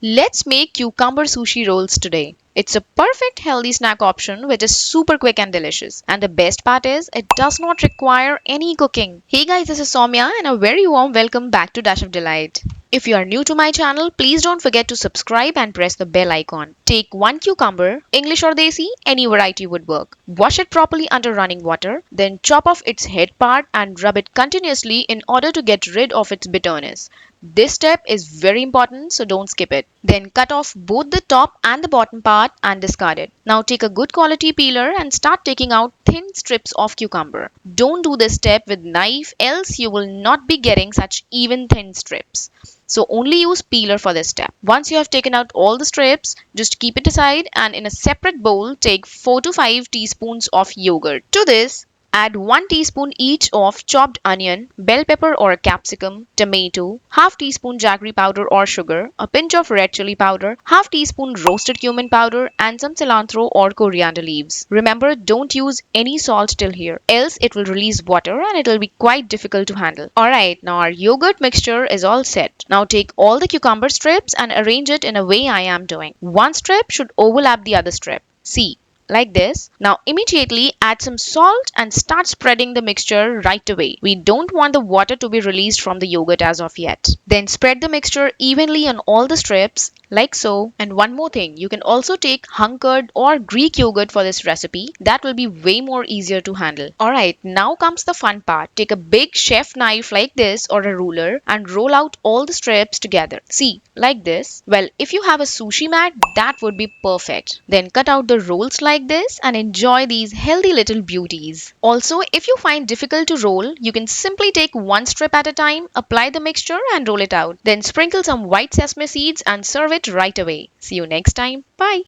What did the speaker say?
Let's make cucumber sushi rolls today. It's a perfect healthy snack option which is super quick and delicious. And the best part is it does not require any cooking. Hey guys, this is Soumya and a very warm welcome back to Dash of Delight. If you are new to my channel, please don't forget to subscribe and press the bell icon. Take one cucumber, English or Desi, any variety would work. Wash it properly under running water, then chop off its head part and rub it continuously in order to get rid of its bitterness. This step is very important, so don't skip it. Then cut off both the top and the bottom part and discard it. Now take a good quality peeler and start taking out thin strips of cucumber. Don't do this step with knife, else you will not be getting such even thin strips. So only use peeler for this step. Once you have taken out all the strips, just keep it aside and in a separate bowl take 4 to 5 teaspoons of yogurt. To this, add 1 teaspoon each of chopped onion, bell pepper or capsicum, tomato, half teaspoon jaggery powder or sugar, a pinch of red chili powder, half teaspoon roasted cumin powder and some cilantro or coriander leaves. Remember, don't use any salt till here, else it will release water and it will be quite difficult to handle. Alright, now our yogurt mixture is all set. Now take all the cucumber strips and arrange it in a way I am doing. One strip should overlap the other strip. See, like this. Now immediately add some salt and start spreading the mixture right away. We don't want the water to be released from the yogurt as of yet. Then spread the mixture evenly on all the strips like so. And one more thing, you can also take hunkered or Greek yogurt for this recipe. That will be way more easier to handle. Alright, now comes the fun part. Take a big chef knife like this or a ruler and roll out all the strips together. See, like this. Well, if you have a sushi mat, that would be perfect. Then cut out the rolls like this and enjoy these healthy little beauties. Also, if you find difficult to roll, you can simply take one strip at a time, apply the mixture and roll it out. Then sprinkle some white sesame seeds and serve it right away. See you next time. Bye.